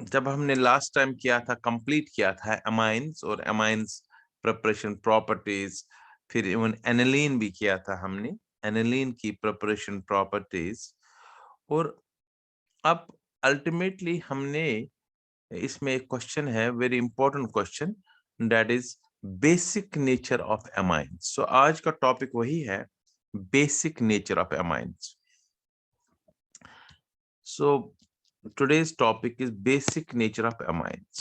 जब हमने last time किया था, कंप्लीट किया था एमाइंस और एमाइंस प्रिपरेशन प्रॉपर्टीज, फिर इवन एनिलीन भी किया था हमने, एनिलीन की प्रिपरेशन प्रॉपर्टीज। और अब अल्टीमेटली हमने इसमें एक क्वेश्चन है, very important question, that is basic nature of amines. So आज का टॉपिक वही है, basic nature of amines. So today's topic is basic nature of amines.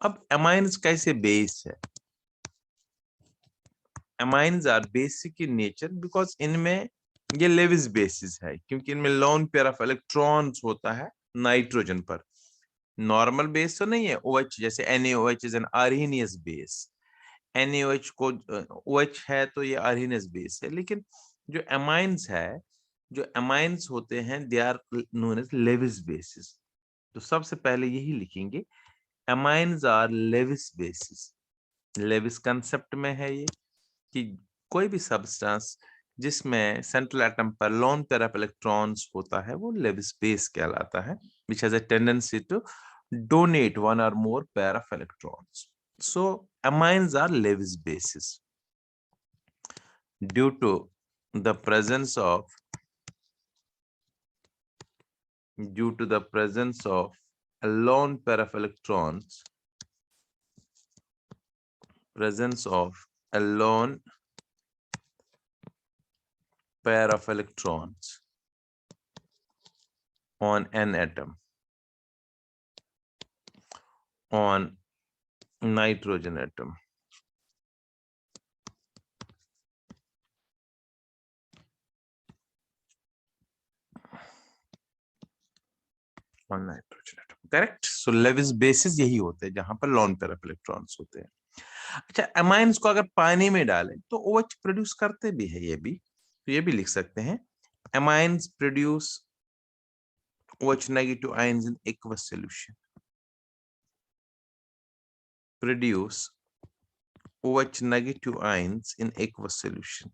अब amines कैसे बेस है? amines are basic in nature because इनमें ये Levi's basis है, क्योंकि इनमें लोन पेयर ऑफ इलेक्ट्रॉन्स होता है नाइट्रोजन पर। नॉर्मल बेस तो नहीं है OH, जैसे NaOH is an Arrhenius base. NaOH को OH है तो ये अर्हीनियस बेस है, लेकिन जो amines है, जो amines होते हैं, they are known as Lewis bases. तो सबसे पहले यही लिखेंगे, amines are Lewis bases. Lewis concept में है ये कि कोई भी सब्सटेंस जिसमें सेंट्रल एटम पर लोन पेयर ऑफ इलेक्ट्रॉन्स होता है वो लेविस बेस कहलाता है, which has a tendency to donate one or more pair of electrons. So amines are Lewis bases due to the presence of a lone pair of electrons, presence of a lone pair of electrons on an atom, on nitrogen atom. On nitrogen atom, correct? So Lewis bases यही होते हैं जहां पर lone pair of electrons होते हैं। अच्छा, amines को अगर पानी में डालें तो OH प्रोड्यूस करते भी है, ये भी, तो ये भी लिख सकते हैं, amines produce OH negative ions in aqueous solution, produce OH negative ions in aqueous solution,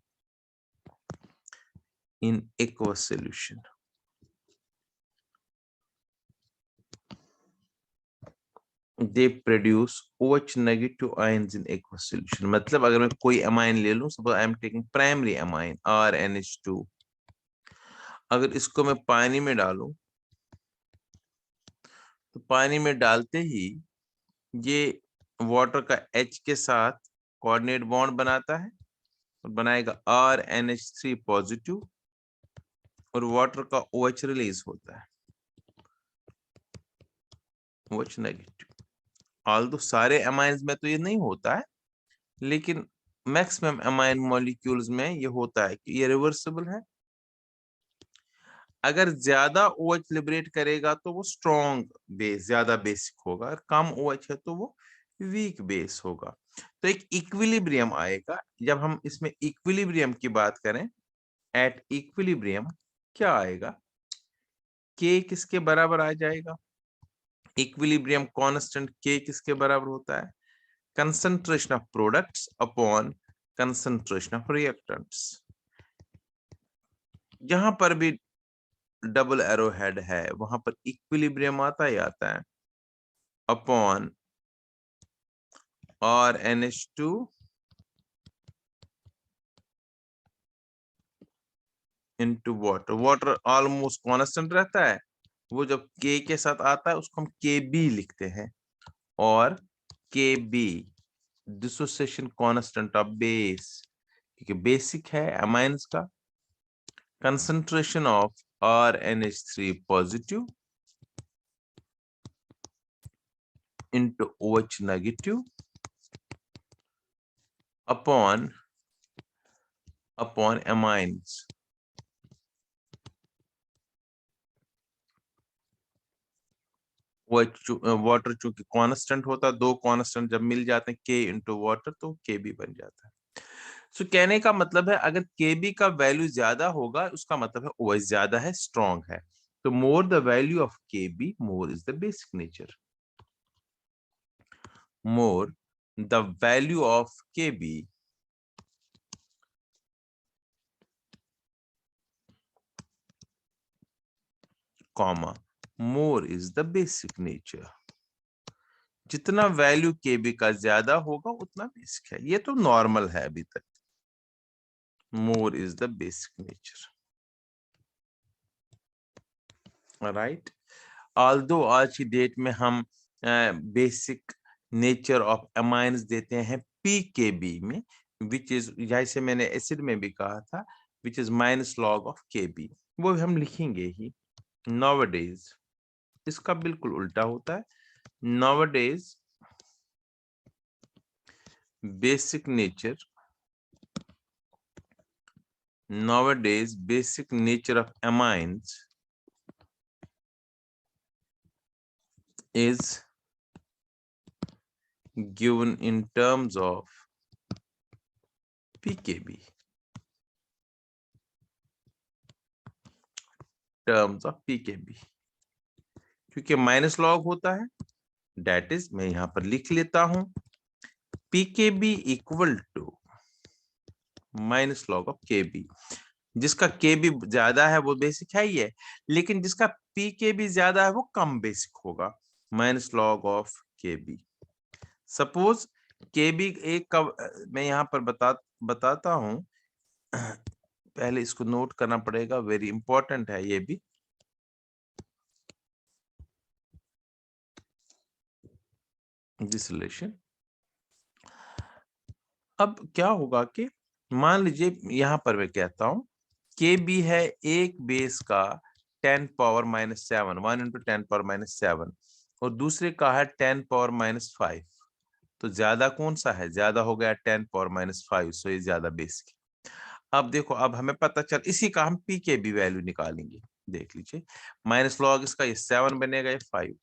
in aqueous solution. They produce OH negative ions in aqueous solution। मतलब अगर मैं कोई अमाइन ले लूं, suppose I am taking primary amine RNH2, अगर इसको मैं पानी में डालूं तो पानी में डालते ही ये वाटर का H के साथ कोऑर्डिनेट बॉन्ड बनाता है और बनाएगा RNH3 पॉजिटिव, और वाटर का OH रिलीज होता है, OH नेगेटिव। ऑल्दो सारे अमाइंस में तो ये नहीं होता है, लेकिन मैक्सिमम अमाइन मॉलिक्यूल्स में ये होता है कि ये रिवर्सिबल है। अगर ज्यादा OH लिबरेट करेगा तो वो स्ट्रॉन्ग बेस, ज्यादा बेसिक होगा, और कम OH है तो वो वीक बेस होगा। तो एक इक्विलिब्रियम आएगा। जब हम इसमें इक्विलिब्रियम की बात करें, एट इक्विलिब्रियम क्या आएगा, K किसके बराबर आ जाएगा? इक्विलिब्रियम कांस्टेंट K किसके बराबर होता है? Concentration of products upon concentration of reactants. जहां पर भी डबल एरो हेड है वहां पर इक्विलिब्रियम आता ही आता है, upon RNH2 into water. Water almost constant रहता है, वो जब K के साथ आता है उसको हम KB लिखते हैं, और KB dissociation constant of base, क्योंकि बेसिक है अमाइंस का। Concentration of RNH3 positive into OH negative upon amines। Water चूंकि कांस्टेंट होता है, दो कांस्टेंट जब मिल जाते हैं K इंटू वाटर तो KB बन जाता है। सो कहने का मतलब है, अगर KB का वैल्यू ज्यादा होगा उसका मतलब है OH ज्यादा है, स्ट्रॉन्ग है। तो मोर the value of KB, more is the basic nature. More the value of KB, comma, more is the basic nature। जितना वैल्यू केबी का ज्यादा होगा उतना बेसिक है। ये तो नॉर्मल है अभी तक। मोर is the basic nature, right. Although आज की डेट में हम बेसिक नेचर ऑफ अमाइंस देते हैं पीकेबी में, विच इज, जैसे मैंने एसिड में भी कहा था, which is minus log of Kb, वो हम लिखेंगे ही। नॉवडेज इसका बिल्कुल उल्टा होता है। Nowadays basic nature, nowadays basic nature of amines is given in terms of pKb, terms of pKb, क्योंकि माइनस लॉग होता है, डेट इज, मैं यहां पर लिख लेता हूं, pKb equal to minus log of kb। जिसका kb ज्यादा है वो बेसिक है ही है, लेकिन जिसका pKb ज्यादा है वो कम बेसिक होगा, minus log of kb। Suppose kb एक का, मैं यहाँ पर बताता हूं, पहले इसको नोट करना पड़ेगा, वेरी इंपॉर्टेंट है ये भी। दिस रिलेशन, अब क्या होगा कि मान लीजिए यहां पर मैं कहता हूं kb है एक बेस का 10 power minus 7, 1 into 10 power minus 7, और दूसरे का है 10 पावर माइनस 5। तो ज्यादा कौन सा है? ज्यादा हो गया 10 पावर माइनस 5, सो ये ज्यादा बेसिक। अब देखो, अब हमें पता चल, इसी का हम पी के बी वैल्यू निकालेंगे। देख लीजिए, माइनस लॉग इसका ये 7 बनेगा, ये 5।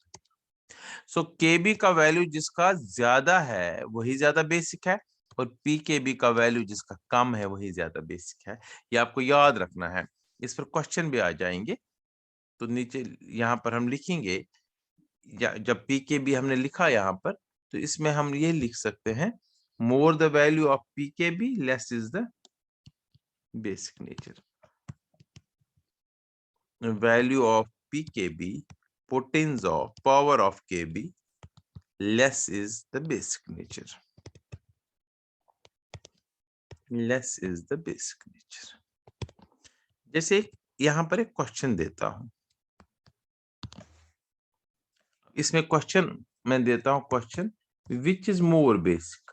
सो के बी का वैल्यू जिसका ज्यादा है वही ज्यादा बेसिक है, और पी के बी का वैल्यू जिसका कम है वही ज्यादा बेसिक है। ये आपको याद रखना है, इस पर क्वेश्चन भी आ जाएंगे। तो नीचे यहाँ पर हम लिखेंगे, जब पी के बी हमने लिखा यहाँ पर, तो इसमें हम ये लिख सकते हैं, more the value of p K b less is the basic nature. Value of pKb, potens of power of Kb, less is the basic nature. Less is the basic nature. जैसे यहां पर एक क्वेश्चन देता हूं, इसमें question मैं देता हूं, question which is more basic,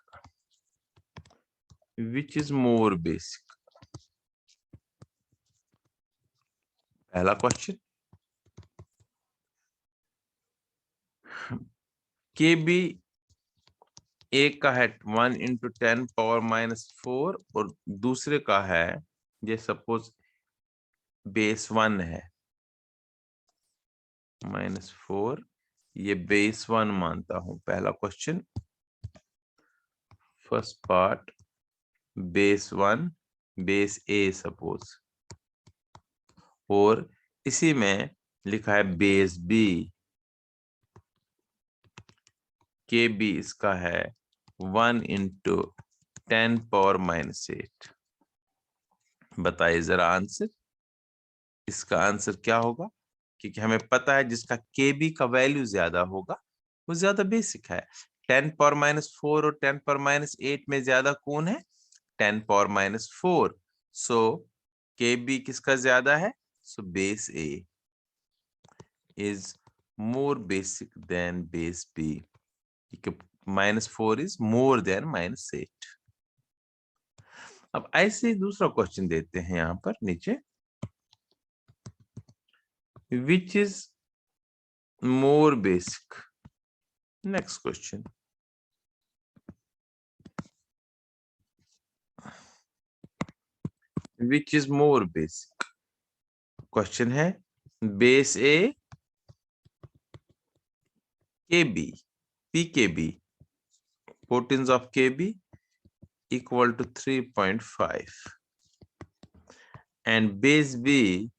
which is more basic. पहला क्वेश्चन, के बी एक का है 1 इंटू 10 पावर माइनस 4, और दूसरे का है, ये सपोज बेस 1 है, -4, ये बेस 1 मानता हूं। पहला question, first part, base 1, base A suppose, और इसी में लिखा है बेस बी, के बी इसका है 1 इंटू 10 पावर माइनस 8। बताइए जरा आंसर, इसका आंसर क्या होगा? क्योंकि हमें पता है जिसका के बी का वैल्यू ज्यादा होगा वो ज्यादा बेसिक है। 10 पावर माइनस 4 और 10 पावर माइनस 8 में ज्यादा कौन है? 10 पावर माइनस 4। सो के बी किसका ज्यादा है? So base A is more basic than base B, -4 is more than -8। अब ऐसे ही दूसरा क्वेश्चन देते हैं यहां पर नीचे, which is more basic. Next question, which is more basic। Question है base A K B, P K B, potence of K B equal to 3.5 and base B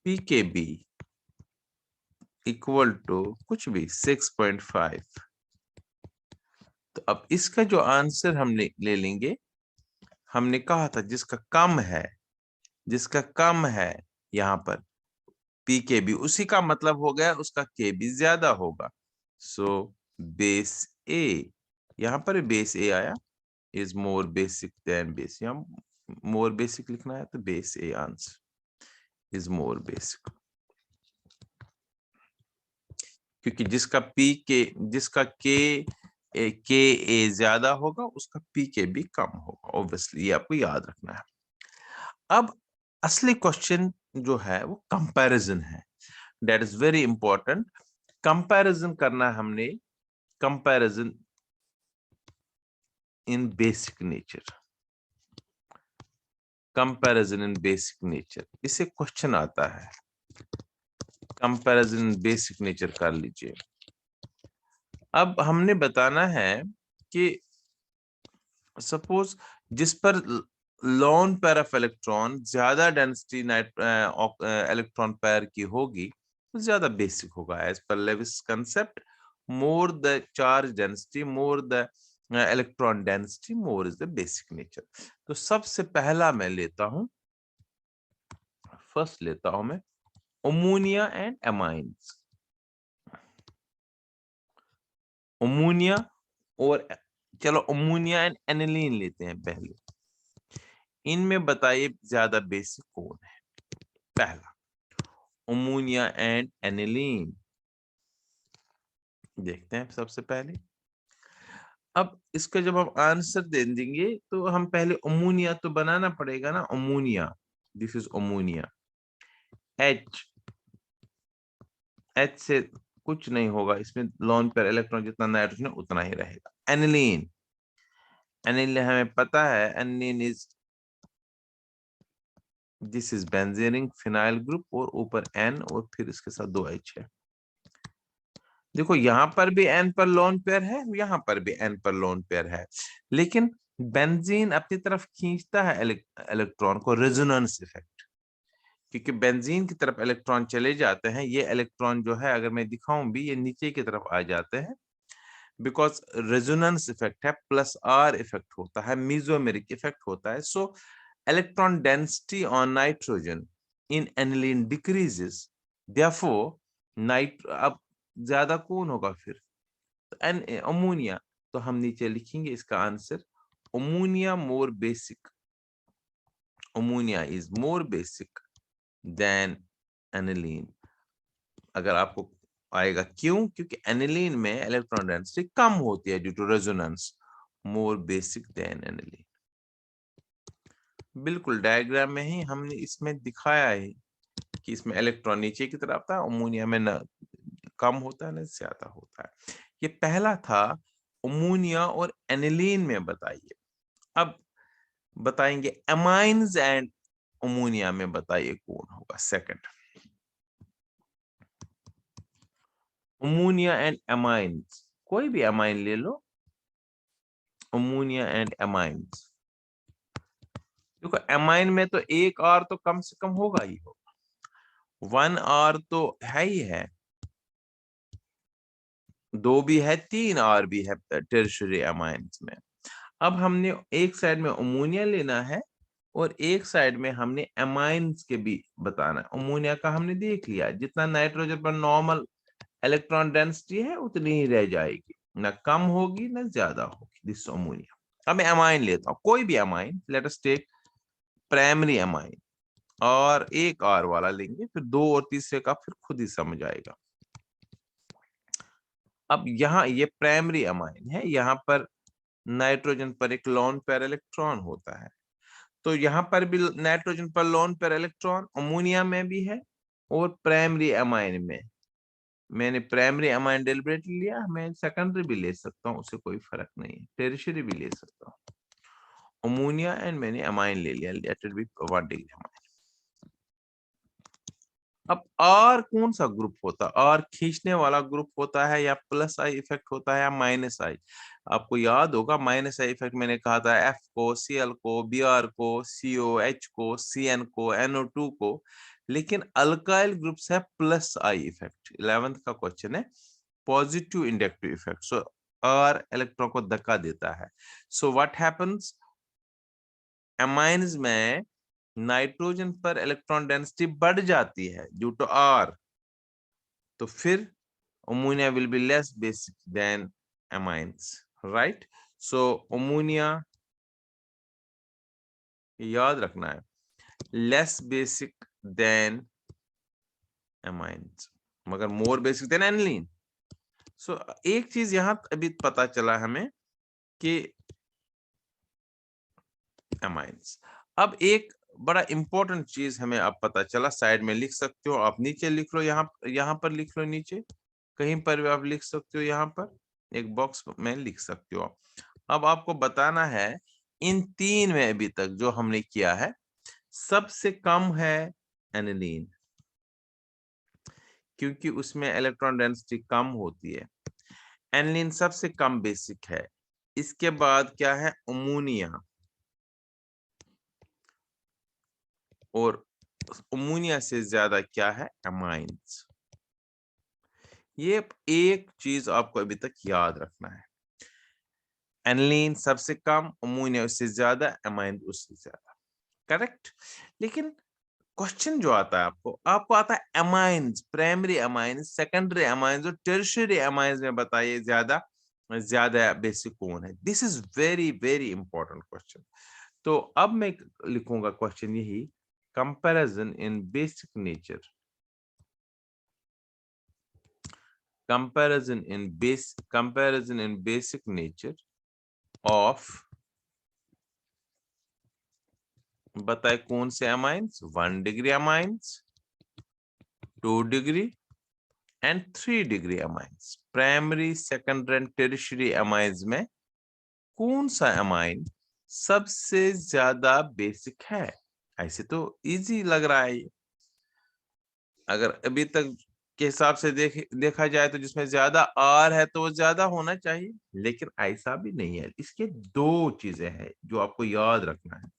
P K B equal to कुछ भी 6.5। तो अब इसका जो answer हम ले लेंगे, हमने कहा था जिसका कम है, जिसका कम है यहां पर पी के बी, उसी का मतलब हो गया उसका के बी ज्यादा होगा। सो बेस ए, यहाँ पर बेस ए आया, is more basic than base, यहाँ मोर बेसिक लिखना है तो base A answer is more basic, क्योंकि जिसका के ए ज्यादा होगा उसका पी के भी कम होगा, ऑब्वियसली ये आपको याद रखना है। अब असली क्वेश्चन जो है वो कंपैरिजन है, that is very important. Comparison करना है हमने, comparison in basic nature, comparison in basic nature, इससे क्वेश्चन आता है। कंपैरिजन इन बेसिक नेचर कर लीजिए। अब हमने बताना है कि सपोज जिस पर लोन पेयर ऑफ इलेक्ट्रॉन ज्यादा डेंसिटी इलेक्ट्रॉन पेयर की होगी वो ज्यादा बेसिक होगा, as per Lewis concept, more the charge density, more the electron density, more is the basic nature. तो सबसे पहला मैं लेता हूं, फर्स्ट लेता हूं मैं अमोनिया एंड एमाइंस। अमोनिया और चलो अमोनिया एंड एनिलीन लेते हैं पहले, इनमें बताइए ज्यादा बेसिक कौन है। पहला अमोनिया एंड एनिलीन, देखते हैं सबसे पहले। अब इसका जब हम आंसर दे देंगे तो हम पहले अमोनिया तो बनाना पड़ेगा ना, ammonia, this is ammonia, H, H से कुछ नहीं होगा, इसमें लोन पेयर इलेक्ट्रॉन जितना नाइट्रोजन उतना ही रहेगा। एनिलीन, एनिलीन हमें पता है aniline is, this is benzene phenyl group, और ऊपर एन और फिर इसके साथ 2 एच है। देखो यहाँ पर भी एन पर लोन पेयर है, यहाँ पर भी एन पर लोन पेयर है, लेकिन बेंजीन अपनी तरफ खींचता है इलेक्ट्रॉन को, रेजोनेंस इफेक्ट, क्योंकि बेंजीन की तरफ इलेक्ट्रॉन चले जाते हैं, ये इलेक्ट्रॉन जो है अगर मैं दिखाऊं भी ये नीचे की तरफ आ जाते हैं, बिकॉज रेजोनेंस इफेक्ट है, प्लस आर इफेक्ट होता है, मीजोमेरिक इफेक्ट होता है। सो electron density on nitrogen in aniline decreases, therefore night, अब ज्यादा कौन होगा फिर, एन अमोनिया, तो हम नीचे लिखेंगे इसका answer ammonia more basic, ammonia is more basic than aniline. अगर आपको आएगा क्यों, क्योंकि एनिलीन में इलेक्ट्रॉन डेंसिटी कम होती है due to resonance, more basic than aniline. बिल्कुल डायग्राम में ही हमने इसमें दिखाया है कि इसमें इलेक्ट्रॉन नीचे की तरफ था, अमोनिया में न कम होता है न ज्यादा होता है। ये पहला था अमोनिया और एनिलीन में बताइए। अब बताएंगे अमाइंस एंड अमोनिया में, बताइए कौन होगा सेकंड। अमोनिया एंड अमाइंस, कोई भी अमाइन ले लो, अमोनिया एंड अमाइंस। देखो अमाइन में तो एक आर तो कम से कम होगा ही होगा, 1 आर तो है ही है, 2 भी है, 3 आर भी है टर्शियरी अमाइंस में। अब हमने एक साइड में अमोनिया लेना है और एक साइड में हमने अमाइंस के भी बताना है। अमोनिया का हमने देख लिया, जितना नाइट्रोजन पर नॉर्मल इलेक्ट्रॉन डेंसिटी है उतनी ही रह जाएगी, ना कम होगी ना ज्यादा होगी, दिस अमोनिया। अब मैं अमाइन लेता हूं, कोई भी amine, let us take primary amine, और एक आर वाला लेंगे, फिर 2 और तीसरे का फिर खुद ही समझ आएगा। अब यहाँ ये प्राइमरी अमाइन है, यहाँ पर नाइट्रोजन पर एक लोन पेयर इलेक्ट्रॉन होता है, तो यहाँ पर भी नाइट्रोजन पर लोन पेयर इलेक्ट्रॉन अमोनिया में भी है, और प्राइमरी अमाइन में, मैंने प्राइमरी अमाइन डेलिबरेटली लिया, मैं सेकेंडरी भी ले सकता हूँ, उससे कोई फर्क नहीं है, टेरिशरी भी ले सकता हूँ। अमोनिया एंड मैंने अमाइन ले लिया, let it be 1 degree amine. अब आर कौन सा ग्रुप होता है, आर खींचने वाला ग्रुप होता है, या प्लस आई इफेक्ट होता है, या माइनस आई। आपको याद होगा माइनस आई इफेक्ट मैंने कहा था एफ को, सीएल को, बीआर को, सीओ एच को, सीएन को, NO2 को, लेकिन अल्काइल ग्रुप्स है प्लस आई इफेक्ट। 11th का क्वेश्चन है, positive inductive effect, so R electron को धक्का देता है। सो व्हाट हैपेंस, अमाइंस में नाइट्रोजन पर इलेक्ट्रॉन डेंसिटी बढ़ जाती है ड्यू टू R, तो फिर ammonia will be less basic than amines, right? So ammonia, याद रखना है, लेस बेसिक देन एमाइंस, मगर more basic than aniline. So एक चीज यहां अभी पता चला हमें कि एमाइंस। अब एक बड़ा इंपॉर्टेंट चीज हमें अब पता चला, साइड में लिख सकते हो आप, नीचे लिख लो, यहाँ पर लिख लो, नीचे कहीं पर भी आप लिख सकते हो, यहाँ पर एक बॉक्स में लिख सकते हो। अब आपको बताना है इन तीन में अभी तक जो हमने किया है, सबसे कम है एनिलीन, क्योंकि उसमें इलेक्ट्रॉन डेंसिटी कम होती है। एनिलीन सबसे कम बेसिक है। इसके बाद क्या है? अमोनिया, और अमोनिया से ज्यादा क्या है? एमाइंस। ये एक चीज आपको अभी तक याद रखना है, एनिलीन सबसे कम, अमोनिया उससे ज्यादा, एमाइन उससे ज्यादा, करेक्ट? लेकिन क्वेश्चन जो आता है आपको आता है amines, primary amines, secondary amines और टर्शियरी एमाइंस में बताइए ज्यादा ज्यादा बेसिक कौन है? This is very very important question. तो अब मैं लिखूंगा क्वेश्चन यही, comparison in basic nature, comparison in basic nature of, बताए कौन से amines? 1 degree amines, 2 degree and 3 degree amines. Primary, secondary and tertiary amines में कौन सा अमाइन सबसे ज्यादा बेसिक है? ऐसे तो इजी लग रहा है ये, अगर अभी तक के हिसाब से देखा जाए तो जिसमें ज्यादा आर है तो वो ज्यादा होना चाहिए, लेकिन ऐसा भी नहीं है। इसके दो चीजें हैं जो आपको याद रखना है।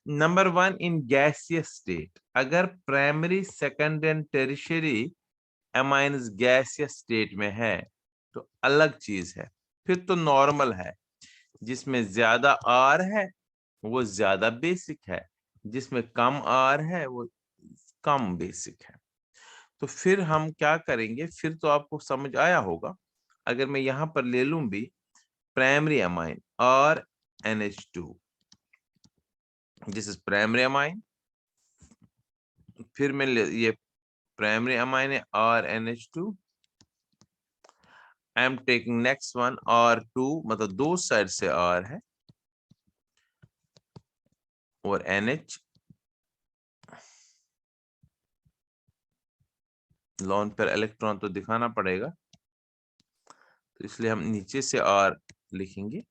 नंबर 1, इन गैसियस स्टेट, अगर primary, secondary and tertiary amines gaseous state में है तो अलग चीज है, फिर तो नॉर्मल है। जिसमें ज्यादा आर है वो ज्यादा बेसिक है, जिसमें कम आर है वो कम बेसिक है। तो फिर हम क्या करेंगे? फिर तो आपको समझ आया होगा, अगर मैं यहां पर ले लूं भी प्राइमरी अमाइन और NH2, this is primary amine, फिर मैं ये प्राइमरी अमाइन है RNH2, I am taking next one R2, मतलब दो साइड से R है, और NH, लोन पर इलेक्ट्रॉन तो दिखाना पड़ेगा, तो इसलिए हम नीचे से R लिखेंगे,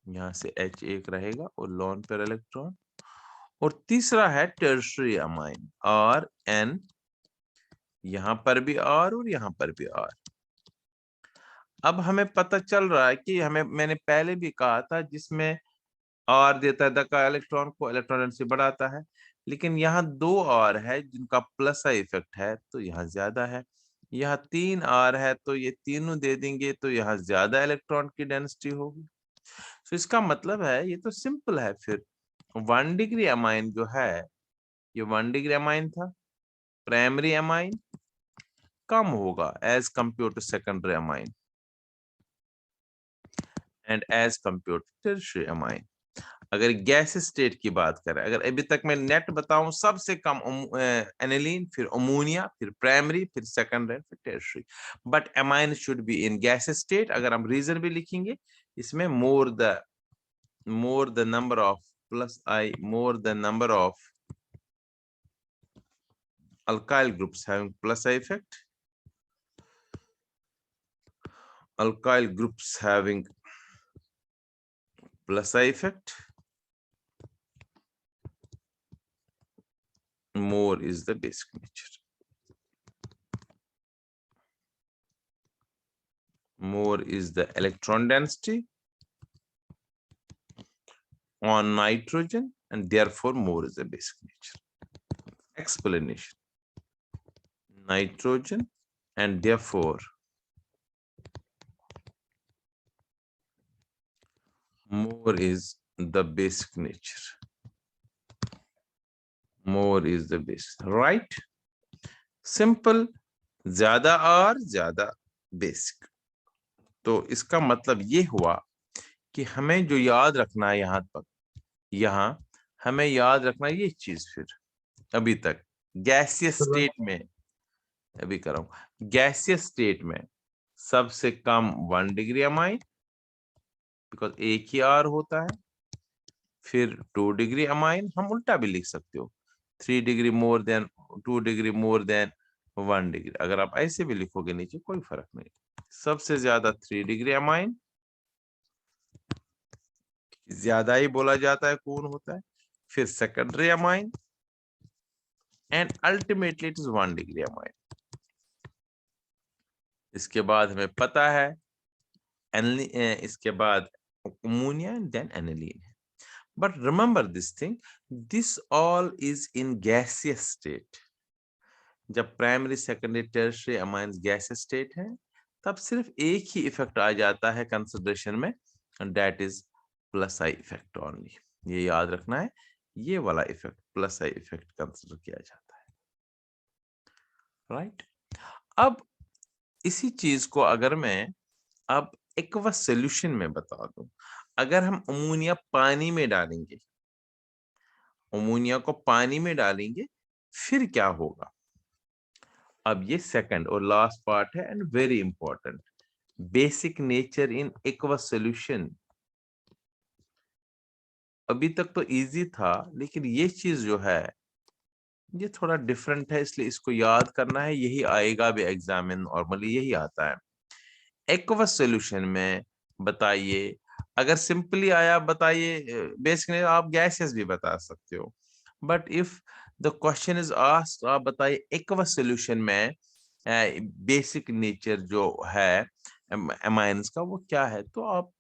यहां से H एक रहेगा और लोन पर इलेक्ट्रॉन। और तीसरा है टर्शियरी अमाइन RN, यहां पर भी R और यहां पर भी R। अब हमें पता चल रहा है कि मैंने पहले भी कहा था, जिसमें R देता है धक्का इलेक्ट्रॉन को, इलेक्ट्रॉन डेंसिटी बढ़ाता है, लेकिन यहाँ 2 R है जिनका प्लस इफेक्ट है तो यहाँ ज्यादा है। यहाँ 3 R है तो ये तीनों दे देंगे तो यहाँ ज्यादा इलेक्ट्रॉन की डेंसिटी होगी। तो इसका मतलब है, ये तो सिंपल है फिर, 1 डिग्री अमाइन जो है, ये 1 डिग्री अमाइन था, प्राइमरी अमाइन कम होगा as compare to secondary amine and as compare to tertiary amine. अगर गैस स्टेट की बात करें, अगर अभी तक मैं नेट बताऊं, सबसे कम एनिलीन, फिर अमोनिया, फिर प्राइमरी, फिर सेकेंडरी, फिर tertiary, but amine should be in gas state. अगर हम रीजन भी लिखेंगे इसमें, more the number of plus I, more the number of alkyl groups having plus I effect, alkyl groups having plus I effect, more is the basic nature. More is the electron density on nitrogen, and therefore more is the basic nature. Explanation: nitrogen, and therefore more is the basic nature. more is the base, right? Simple, ज्यादा और ज्यादा basic. तो इसका मतलब ये हुआ कि हमें जो याद रखना है यहाँ तक, यहाँ हमें याद रखना ये चीज। फिर अभी तक गैसियस स्टेट में, अभी कर रहा हूं, गैसियस स्टेट में सबसे कम 1 डिग्री अमाइन, बिकॉज एक ही आर होता है। फिर 2 डिग्री अमाइन, हम उल्टा भी लिख सकते हो, 3 degree more than 2 degree more than 1 degree. अगर आप ऐसे भी लिखोगे नीचे कोई फर्क नहीं। सबसे ज्यादा 3 डिग्री अमाइन, ज्यादा ही बोला जाता है कौन होता है। फिर secondary amine, and ultimately it is 1 degree amine. इसके बाद हमें पता है इसके बाद अमोनिया एंड देन एनिलीन है। But remember this thing, this all is in gaseous state. जब primary secondary tertiary amines gaseous state है, तब सिर्फ एक ही इफेक्ट आ जाता है कंसिडरेशन में, and that is plus I effect only. ये याद रखना है, ये वाला effect plus I effect consider किया जाता है, राइट? अब इसी चीज को अगर मैं अब एक्वस सॉल्यूशन में बता दूं, अगर हम अमोनिया पानी में डालेंगे, अमोनिया को पानी में डालेंगे, फिर क्या होगा? अब ये सेकंड और लास्ट पार्ट है and very important, basic nature in aqueous solution. अभी तक तो इजी था, लेकिन ये चीज जो है ये थोड़ा डिफरेंट है, इसलिए इसको याद करना है। यही आएगा भी एग्जाम में, नॉर्मली यही आता है। एक्वस सॉल्यूशन में बताइए, अगर सिंपली आया बताइए बेसिक, आप गैसेस भी बता सकते हो, but if the question is asked, आप बताइए एक्वस सॉल्यूशन में बेसिक नेचर जो है एमाइंस का वो क्या है, तो आप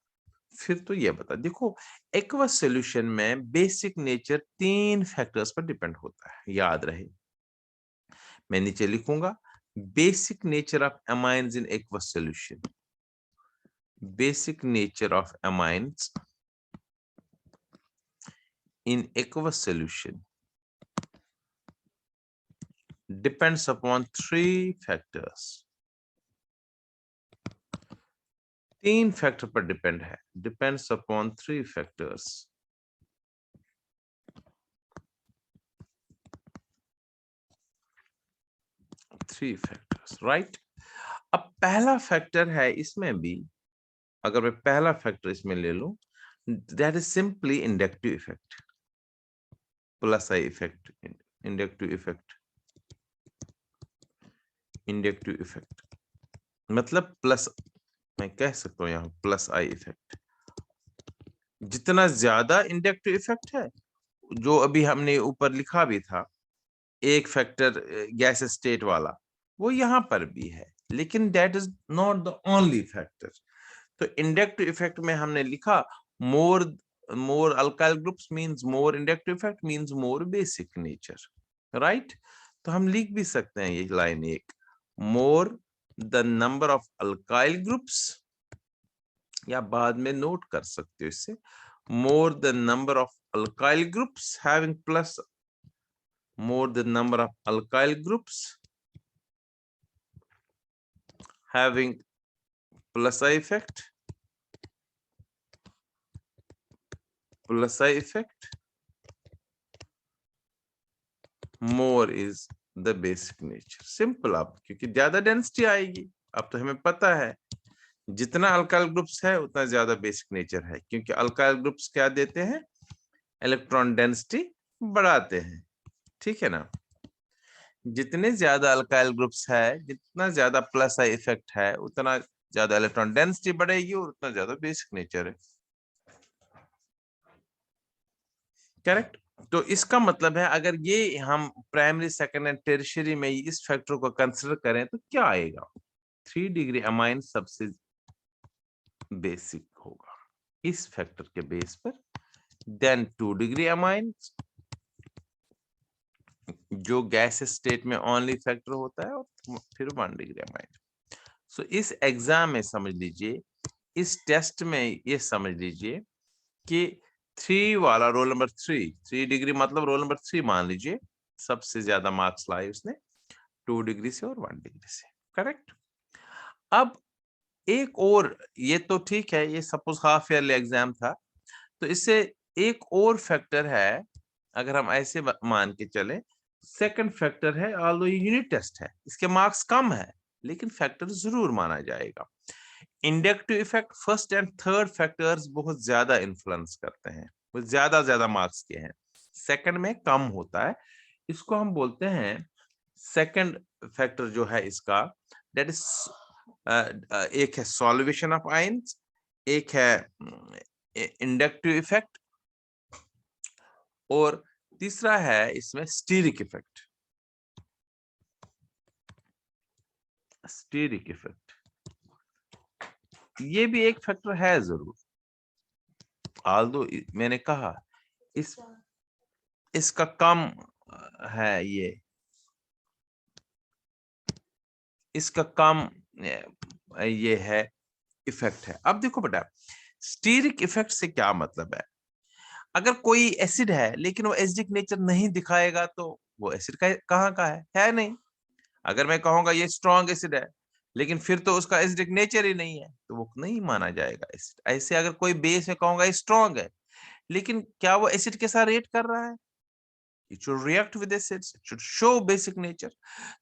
फिर तो ये बता। देखो, एक्वस सॉल्यूशन में बेसिक नेचर 3 फैक्टर्स पर डिपेंड होता है, याद रहे। मैं नीचे लिखूंगा, basic nature of amines in aqueous solution. Basic nature of amines in aqueous solution depends upon 3 factors. 3 factor पर डिपेंड है, depends upon 3 factors. Three factors, right? अब पहला फैक्टर है इसमें भी, अगर मैं पहला फैक्टर इसमें ले लूं, that is simply inductive effect, plus I effect, inductive effect, inductive effect मतलब प्लस, मैं कह सकता हूं यहां प्लस आई इफेक्ट। जितना ज्यादा इंडक्टिव इफेक्ट है, जो अभी हमने ऊपर लिखा भी था, एक फैक्टर गैस स्टेट वाला, वो यहां पर भी है, लेकिन that is not the only factor. तो इंडक्टिव इफेक्ट में हमने लिखा more alkyl groups means more inductive effect means more basic nature, right? तो हम लिख भी सकते हैं ये लाइन एक, more the number of alkyl groups, या बाद में नोट कर सकते हो इससे, more the number of alkyl groups having plus, more the number of alkyl groups having plus I effect, plus I effect, more is the basic nature. Simple आप, क्योंकि ज्यादा डेंसिटी आएगी, अब तो हमें पता है जितना अल्काइल ग्रुप्स है उतना ज्यादा बेसिक नेचर है, क्योंकि अल्काइल ग्रुप्स क्या देते हैं? इलेक्ट्रॉन डेंसिटी बढ़ाते हैं, ठीक है ना? जितने ज्यादा अल्काइल ग्रुप्स है, जितना ज्यादा प्लस आई इफेक्ट है, उतना ज्यादा इलेक्ट्रॉन डेंसिटी बढ़ेगी और उतना ज्यादा बेसिक नेचर है, करेक्ट? तो इसका मतलब है, अगर ये हम प्राइमरी सेकेंड एंड टेरिशरी में इस फैक्टर को कंसिडर करें तो क्या आएगा? 3 डिग्री अमाइन सबसे बेसिक होगा इस फैक्टर के बेस पर, देन 2 डिग्री अमाइन जो गैस स्टेट में ओनली फैक्टर होता है, और फिर 1 डिग्री अमाइन। सो इस एग्जाम में समझ लीजिए, इस टेस्ट में ये समझ लीजिए कि 3 वाला रोल नंबर 3 डिग्री मतलब रोल नंबर 3 मान लीजिए, सबसे ज्यादा मार्क्स लाए उसने 2 डिग्री से और 1 डिग्री से। करेक्ट। अब एक और, ये तो ठीक है, ये सपोज हाफ ईयरली एग्जाम था, तो इससे एक और फैक्टर है, अगर हम ऐसे मान के चले, सेकंड फैक्टर है, ऑल्दो ये यूनिट टेस्ट है, इसके मार्क्स कम है, लेकिन फैक्टर जरूर माना जाएगा। Inductive effect first and third factors बहुत ज्यादा इन्फ्लुएंस करते हैं, वो ज्यादा मार्क्स के हैं, सेकंड में कम होता है। इसको हम बोलते हैं सेकंड फैक्टर जो है इसका, दैट इज एक है सॉल्वेशन ऑफ आयंस, एक है इंडक्टिव इफेक्ट, और तीसरा है इसमें स्टीरिक इफेक्ट। स्टीरिक इफेक्ट ये भी एक फैक्टर है जरूर, आल्दो मैंने कहा इसका कम है, इसका कम ये है इफेक्ट है। अब देखो बेटा, स्टीरिक इफेक्ट से क्या मतलब है, अगर कोई एसिड है लेकिन वो एसिडिक नेचर नहीं दिखाएगा तो वो एसिड कहाँ का है नहीं। अगर मैं कहूंगा ये स्ट्रॉन्ग एसिड है, लेकिन फिर तो उसका एसिडिक नेचर ही नहीं है, तो वो नहीं माना जाएगा एसिड। ऐसे अगर कोई बेस में कहूंगा ये स्ट्रॉन्ग है, लेकिन क्या वो एसिड के साथ रिएक्ट कर रहा है, it should react with acids, it should show basic nature।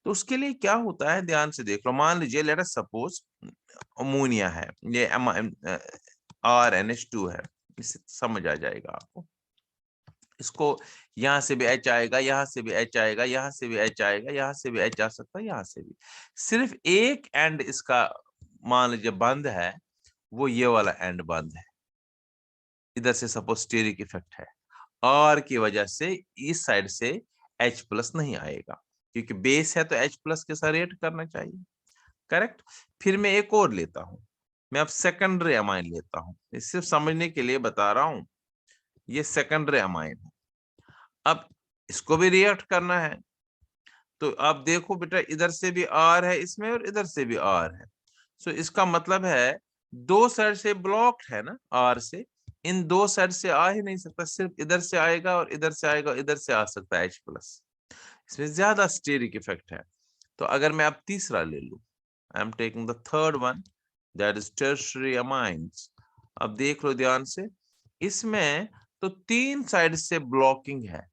तो उसके लिए क्या होता है, ध्यान से देख लो। मान लीजिए लेट अस सपोज अमोनिया है, ये RNH2 है, इससे समझ आ जाएगा आपको। इसको यहां से भी H आएगा, यहां से भी H आएगा, यहां से भी H आएगा, यहां से भी H आ सकता है, यहां से भी। सिर्फ एक एंड इसका मान लीजिए बंद है, वो ये वाला एंड बंद है, इधर से सपोज स्टीरिक इफेक्ट है, और की वजह से इस साइड से H+ नहीं आएगा, क्योंकि बेस है तो H+ के साथ रिएक्ट करना चाहिए। करेक्ट। फिर मैं एक और लेता हूं, मैं अब सेकेंडरी अमाइन लेता हूं, सिर्फ समझने के लिए बता रहा हूं। ये सेकेंडरी अमाइन है, अब इसको भी रिएक्ट करना है, तो आप देखो बेटा, इधर से भी R है इसमें और इधर से भी R है। सो इसका मतलब है दो साइड से ब्लॉक्ड है ना R से, इन दो साइड से आ ही नहीं सकता, सिर्फ इधर से आएगा और इधर से आएगा, इधर से आ सकता है H+। इसमें ज्यादा स्टीरिक इफेक्ट है। तो अगर मैं अब तीसरा ले लूं, I am taking the third one, that is tertiary amines. अब देख लो ध्यान से, इसमें तो तीन साइड से ब्लॉकिंग है,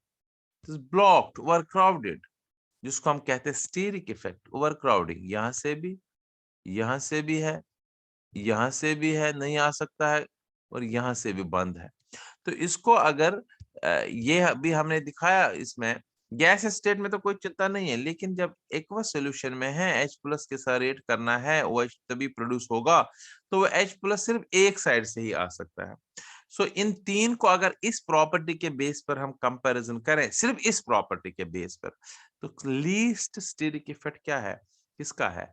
ब्लॉक्ड, ओवरक्राउडेड, जिसको हम कहते हैं स्टीरिक इफेक्ट, ओवरक्राउडिंग। यहां से भी, यहां से भी है, यहां से भी है, नहीं आ सकता है, और यहां से भी बंद है। तो इसको अगर ये अभी हमने दिखाया, इसमें गैस स्टेट में तो कोई चिंता नहीं है, लेकिन जब एक्वस सॉल्यूशन में है, H+ के साथ रिएक्ट करना है, OH तभी प्रोड्यूस होगा, तो वो H+ सिर्फ एक साइड से ही आ सकता है। सो इन तीन को अगर इस प्रॉपर्टी के बेस पर हम कंपैरिजन करें, सिर्फ इस प्रॉपर्टी के बेस पर, तो लीस्ट स्टीरिक इफेक्ट क्या है, किसका है,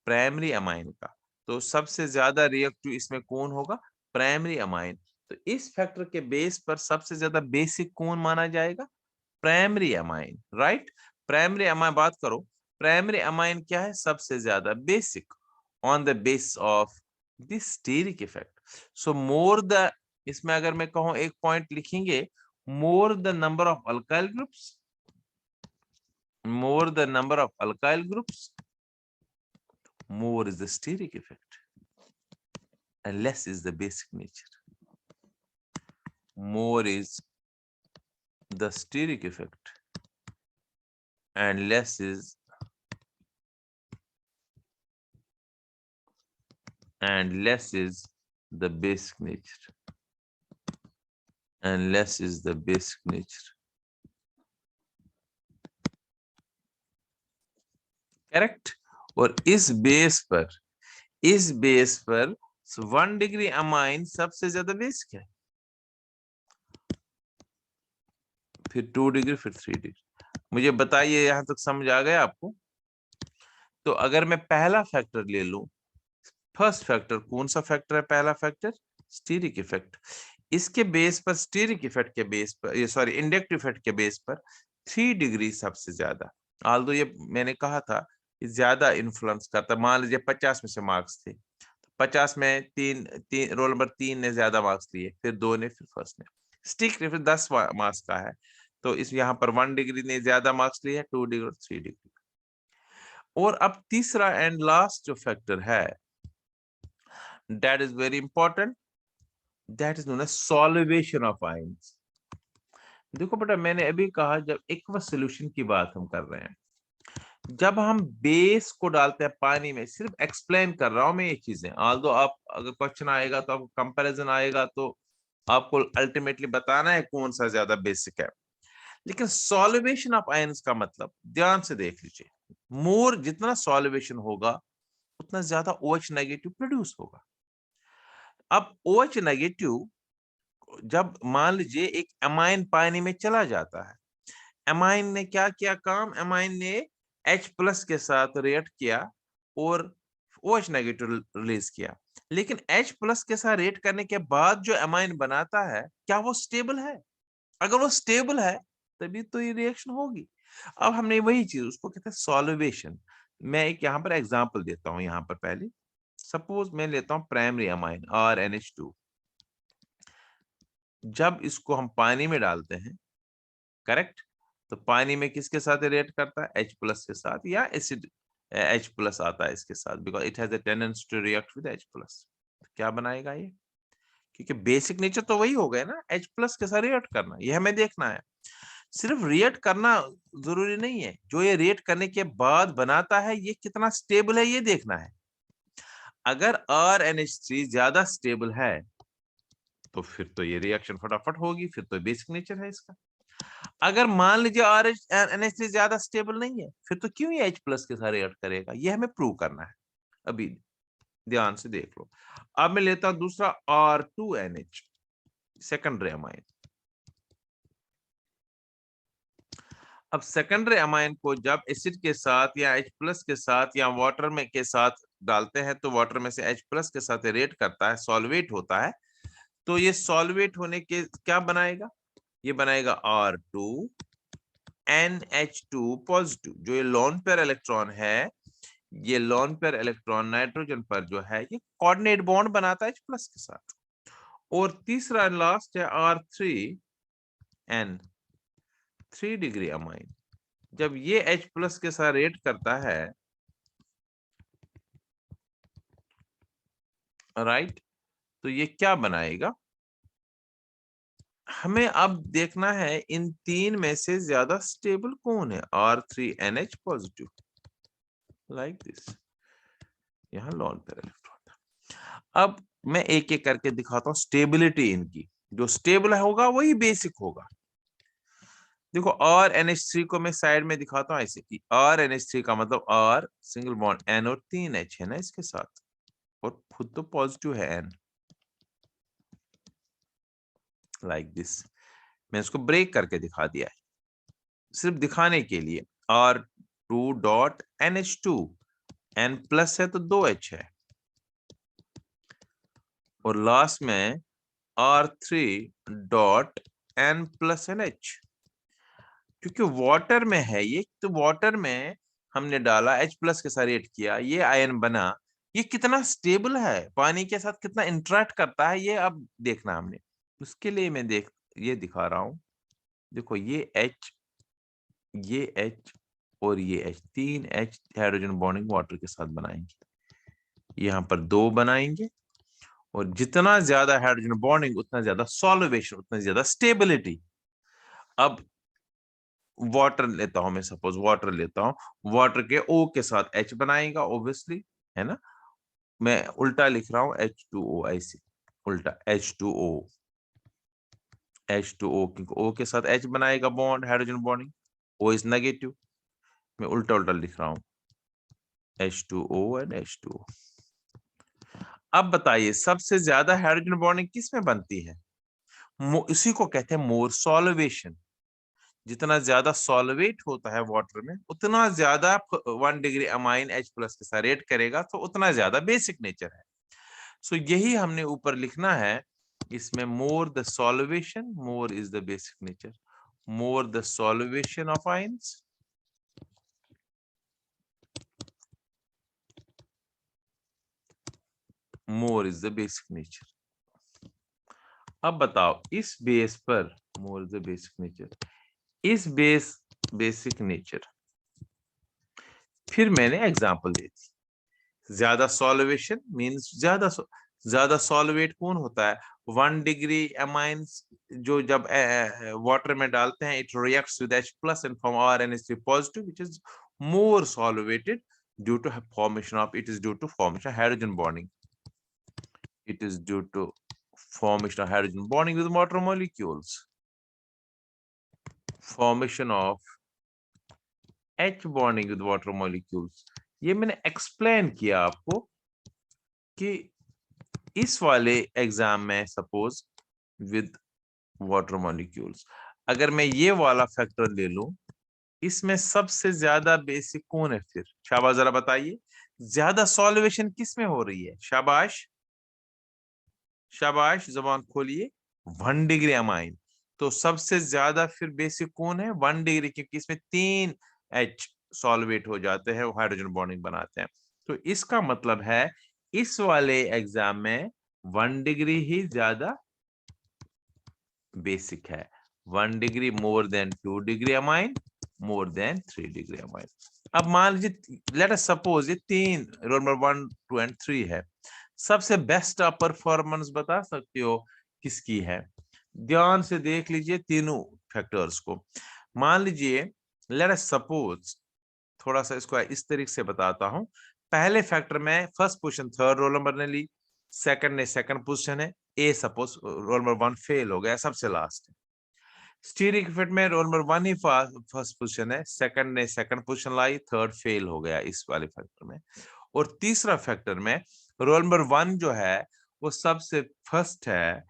प्राइमरी अमाइन का। तो सबसे ज्यादा रिएक्टिव इसमें कौन होगा, प्राइमरी अमाइन। तो इस फैक्टर के बेस पर सबसे ज्यादा बेसिक कौन माना जाएगा, primary amine, right. Primary amine बात करो, प्राइमरी अमाइन क्या है, सबसे ज्यादा basic, on the base of the steric effect. So more the, इसमें अगर मैं कहूं एक पॉइंट लिखेंगे, more the number of alkyl groups, more the number of alkyl groups, more is the steric effect and less is the basic nature. More is the steric effect and less is the basic nature, and less is the basic nature. Correct. और इस base पर 1 degree amine सबसे ज्यादा basic है, फिर 2 degree, फिर 3 degree. मुझे बताइए यहां तक समझ आ गया आपको। तो अगर मैं पहला फैक्टर ले लूं, फर्स्ट फैक्टर, कौन सा फैक्टर है पहला फैक्टर, स्टीरिक इफेक्ट। इसके बेस पर, स्टीरिक इफेक्ट के बेस पर, ये सॉरी इंडक्टिव इफेक्ट के बेस पर 3 डिग्री सबसे ज्यादा। आल्दो ये मैंने कहा था ज्यादा इन्फ्लुएंस करता। मान लीजिए 50 में से मार्क्स थे, 50 में रोल नंबर 3 ने ज्यादा मार्क्स लिए, फिर 2 ने, फिर फर्स्ट ने। स्टिक 10 मार्क्स का है, तो इस यहाँ पर 1 डिग्री ने ज्यादा मार्क्स लिए, 2 डिग्री और 3 डिग्री। और अब तीसरा एंड लास्ट जो फैक्टर है, that is very important, that is known as solvation of ions. देखो बेटा, मैंने अभी कहा जब एक्वस सॉल्यूशन की बात हम कर रहे हैं, जब हम बेस को डालते हैं पानी में, सिर्फ एक्सप्लेन कर रहा हूं मैं ये चीजें, ऑल्दो आप अगर क्वेश्चन आएगा तो आपको कंपैरिजन आएगा तो आपको अल्टीमेटली बताना है कौन सा ज्यादा बेसिक है। लेकिन सॉल्वेशन ऑफ आयंस का मतलब ध्यान से देख लीजिए, मोर जितना सॉल्वेशन होगा उतना ज्यादा OH नेगेटिव प्रोड्यूस होगा। अब OH नेगेटिव जब मान लीजिए एक अमाइन पानी में चला जाता है, अमाइन ने क्या किया काम, अमाइन ने H+ के साथ रिएक्ट किया और OH नेगेटिव रिलीज किया। लेकिन H+ के साथ रिएक्ट करने के बाद जो अमाइन बनाता है, क्या वो स्टेबल है? अगर वो स्टेबल है तभी तो ये रिएक्शन होगी। अब हमने वही चीज, उसको कहते हैं सॉल्वेशन। मैं एक यहाँ पर एग्जांपल देता हूँ। यहाँ पर पहले सपोज मैं लेता हूँ प्राइमरी अमाइन RNH2। जब इसको हम पानी में डालते हैं, करेक्ट, तो पानी में किसके साथ रिएक्ट करता है? H+ के साथ, या एसिड H+ आता है इसके साथ, because it has a tendency to react with H+। क्या बनाएगा ये? क्योंकि बेसिक नेचर तो वही हो गया ना, H+ के साथ रिएक्ट करना, ये हमें देखना है। सिर्फ रिएक्ट करना जरूरी नहीं है, जो ये रिएक्ट करने के बाद बनाता है ये कितना स्टेबल है ये देखना है। अगर RNH3 ज्यादा स्टेबल है तो फिर तो ये रिएक्शन फटाफट होगी, फिर तो बेसिक नेचर है इसका। अगर मान लीजिए RNH3 ज्यादा स्टेबल नहीं है, फिर तो क्यों ये H+ के साथ रिएक्ट करेगा, ये हमें प्रूव करना है। अभी ध्यान से देख लो। अब मैं लेता हूं दूसरा R2NH, सेकेंडरी अमाइन। अब सेकेंडरी अमाइन को जब एसिड के साथ या H+ के साथ या वाटर में के साथ डालते हैं, तो वाटर में से H+ के साथ रिएक्ट करता है, सॉल्वेट होता है। तो ये सॉल्वेट होने के क्या बनाएगा? ये बनाएगा R2NH2 पॉजिटिव। जो ये लोन पेयर इलेक्ट्रॉन है, ये लोन पेयर इलेक्ट्रॉन नाइट्रोजन पर जो है ये कोऑर्डिनेट बॉन्ड बनाता है H+ के साथ। और तीसरा लास्ट है R3N, 3 डिग्री अमाइन। जब ये H+ के साथ रिएक्ट करता है, राइट, तो ये क्या बनाएगा? हमें अब देखना है इन तीन में से ज्यादा स्टेबल कौन है। R3NH पॉजिटिव, लाइक दिस, यहाँ लोन पेयर इलेक्ट्रॉन था। अब मैं एक एक करके दिखाता हूँ स्टेबिलिटी इनकी। जो स्टेबल होगा वही बेसिक होगा। देखो RNH3 को मैं साइड में दिखाता हूँ ऐसे कि RNH3 का मतलब R सिंगल बॉन्ड N और 3 H है ना इसके साथ, और खुद तो पॉजिटिव है N, लाइक दिस। मैं इसको ब्रेक करके दिखा दिया है सिर्फ दिखाने के लिए। R2.NH2, N+ है तो 2H है, और लास्ट में R3.N+NH, क्योंकि वाटर में है ये, तो वाटर में हमने डाला H+ के साथ रिएक्ट किया, ये आयन बना। ये कितना स्टेबल है, पानी के साथ कितना इंटरेक्ट करता है, ये अब देखना हमने। उसके लिए मैं ये दिखा रहा हूं। देखो ये H, ये H और ये H, 3 H hydrogen bonding water के साथ बनाएंगे। यहाँ पर 2 बनाएंगे, और जितना ज्यादा हाइड्रोजन बॉन्डिंग उतना ज्यादा सॉल्वेशन, उतना ज्यादा स्टेबिलिटी। अब वाटर लेता हूं मैं, सपोज वाटर लेता हूं, वाटर के O के साथ H बनाएगा ऑब्वियसली, है ना। मैं उल्टा लिख रहा हूं H2O, ऐसे उल्टा H2O, H2O, क्योंकि O के साथ H बनाएगा bond, hydrogen bonding, O is negative. मैं उल्टा उल्टा लिख रहा हूं H2O एंड H2O। अब बताइए सबसे ज्यादा हाइड्रोजन बॉन्डिंग किस में बनती है? इसी को कहते हैं मोर सॉल्वेशन। जितना ज्यादा सॉल्वेट होता है वाटर में, उतना ज्यादा 1 डिग्री अमाइन H+ के साथ रिएक्ट करेगा, तो उतना ज्यादा बेसिक नेचर है। सो यही हमने ऊपर लिखना है इसमें, more the solvation more is the basic nature, more the solvation of ions more is the basic nature. अब बताओ इस बेस पर, मोर इज द बेसिक नेचर, इस बेसिक नेचर। फिर मैंने एग्जांपल दे दी। ज्यादा सॉल्वेशन मींस ज्यादा सॉल्वेट कौन होता है? 1 डिग्री एमाइंस जो जब वाटर में डालते हैं, it reacts with H plus and form RNH3 positive, which is more solvated due to formation of hydrogen bonding. It is due to formation of hydrogen bonding with water molecules. Formation of H bonding with water molecules. ये मैंने explain किया आपको कि इस वाले exam में suppose with water molecules, अगर मैं ये वाला फैक्टर ले लूं, इसमें सबसे ज्यादा बेसिक कौन है? फिर शाबाश, जरा बताइए ज्यादा सॉल्वेशन किस में हो रही है? शाबाश शाबाश, जबान खोलिए। 1 डिग्री अमाइन। तो सबसे ज्यादा फिर बेसिक कौन है? 1 डिग्री, क्योंकि इसमें 3 H सॉल्वेट हो जाते हैं, वो हाइड्रोजन बॉन्डिंग बनाते हैं। तो इसका मतलब है इस वाले एग्जाम में 1 डिग्री ही ज्यादा बेसिक है। 1 degree more than 2 degree amine, more than 3 degree amine. अब मान लीजिए, लेट अस सपोज ये 3 रोल नंबर 1, 2 एंड 3 है। सबसे बेस्ट आप परफॉर्मेंस बता सकते हो किसकी है? ध्यान से देख लीजिए तीनों फैक्टर्स को। मान लीजिए, लेट अस सपोज, थोड़ा सा इसको इस तरीके से बताता हूं। पहले फैक्टर में first position third roll number ने ली, सेकंड ने सेकंड पोजीशन है, A suppose roll number 1 fail हो गया, सबसे लास्ट है। स्टीरिक इफेक्ट में रोल नंबर 1 ही फर्स्ट पोजीशन है, सेकंड ने सेकंड पोजीशन लाई, थर्ड फेल हो गया इस वाले फैक्टर में। और तीसरा फैक्टर में रोल नंबर 1 जो है वो सबसे फर्स्ट है,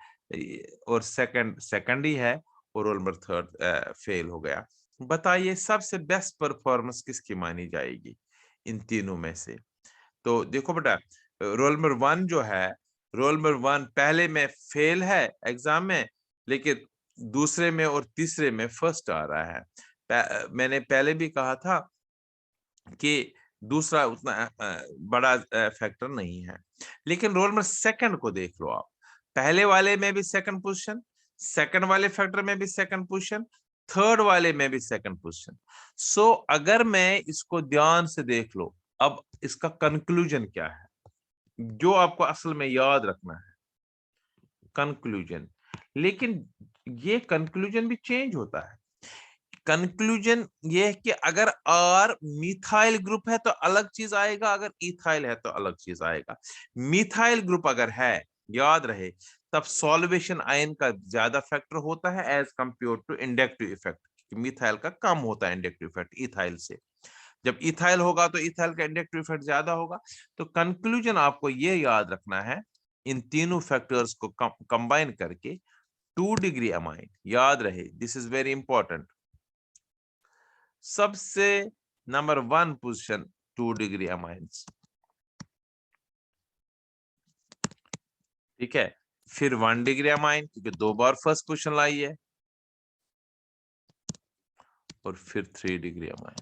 और सेकंड ही है, और रोल नंबर थर्ड फेल हो गया। बताइए सबसे बेस्ट परफॉर्मेंस किसकी मानी जाएगी इन तीनों में से? तो देखो बेटा, रोल नंबर 1 जो है, रोल नंबर 1 पहले में फेल है एग्जाम में, लेकिन दूसरे में और तीसरे में फर्स्ट आ रहा है। मैंने पहले भी कहा था कि दूसरा उतना बड़ा फैक्टर नहीं है। लेकिन रोल नंबर सेकंड को देख लो आप, पहले वाले में भी सेकंड पोजीशन, सेकंड वाले फैक्टर में भी सेकंड पोजीशन, थर्ड वाले में भी सेकंड पोजीशन। सो अगर मैं इसको ध्यान से देख लो, अब इसका कंक्लूजन क्या है जो आपको असल में याद रखना है? कंक्लूजन। लेकिन ये कंक्लूजन भी चेंज होता है। कंक्लूजन ये है कि अगर आर मिथाइल ग्रुप है तो अलग चीज आएगा, अगर इथाइल है तो अलग चीज आएगा। मिथाइल ग्रुप अगर है, याद रहे, तब सॉल्वेशन आयन का ज्यादा फैक्टर होता है as compare to inductive effect. Methyl का कम होता है इंडक्टिव इफेक्ट इथाइल से। जब इथाइल होगा तो इथाइल का इंडक्टिव इफेक्ट ज्यादा होगा। तो कंक्लूजन आपको ये याद रखना है, इन तीनों फैक्टर्स को कंबाइन करके 2 डिग्री अमाइन, याद रहे, दिस इज वेरी इंपॉर्टेंट। सबसे नंबर 1 पोजीशन 2 डिग्री अमाइंस, ठीक है। फिर 1 डिग्री अमाइन, क्योंकि 2 बार फर्स्ट पोजीशन लाई है, और फिर 3 डिग्री अमाइन,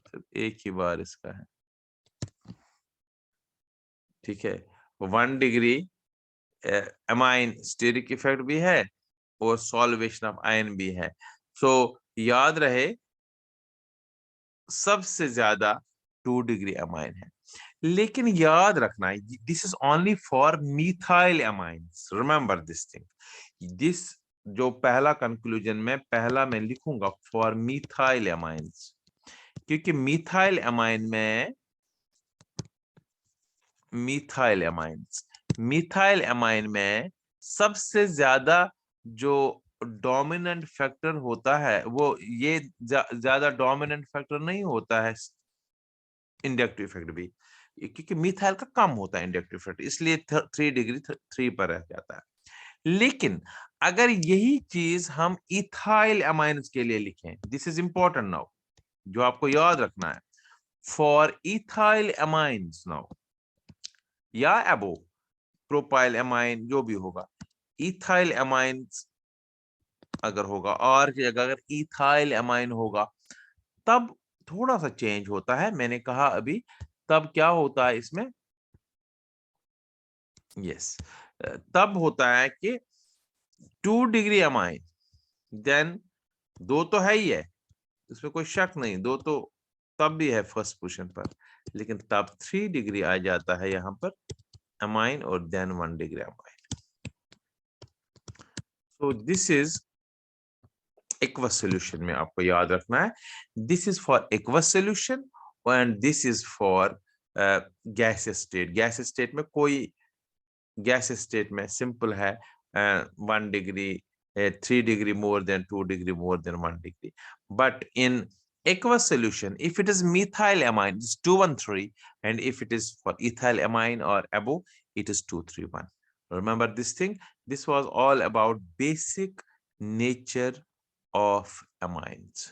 सिर्फ एक ही बार इसका है, ठीक है। 1 डिग्री अमाइन स्टेरिक इफेक्ट भी है और सॉल्वेशन ऑफ आयन भी है। सो याद रहे सबसे ज्यादा 2 डिग्री अमाइन है। लेकिन याद रखना, this is only for methyl amines, remember this thing. This जो पहला कंक्लूजन में पहला मैं लिखूंगा फॉर मिथाइल अमाइंस, क्योंकि मिथाइल अमाइन में मिथाइल अमाइन में सबसे ज्यादा जो डोमिनेंट फैक्टर होता है वो ये ज्यादा डोमिनेंट फैक्टर नहीं होता है इंडक्टिव इफेक्ट भी, क्योंकि मिथाइल का कम होता है इंडक्टिव इफेक्ट, इसलिए 3 डिग्री 3 पर रह जाता है। लेकिन अगर यही चीज हम इथाइल अमाइंस के लिए लिखें, दिस इज इंपॉर्टेंट नाउ, जो आपको याद रखना है, फॉर इथाइल अमाइंस नाउ या एबो प्रोपाइल अमाइन जो भी होगा, इथाइल अमाइंस अगर होगा, और की जगह अगर इथाइल अमाइन होगा, तब थोड़ा सा चेंज होता है। मैंने कहा अभी, तब क्या होता है इसमें, यस, तब होता है कि 2 डिग्री अमाइन, देन दो तो है ही है, इसमें कोई शक नहीं, दो तो तब भी है फर्स्ट पोजीशन पर, लेकिन तब 3 डिग्री आ जाता है यहाँ पर अमाइन और then 1 degree amine. So this is aqueous solution में आपको याद रखना है, this is for aqueous solution and this is for gas state. Gas state में कोई, गैस स्टेट में सिंपल है 1 degree 3 degree more than 2 degree more than 1 degree, but in aqueous solution, if it is methylamine, it's 213, and if it is for ethylamine or above, it is 231. Remember this thing. This was all about basic nature of amines.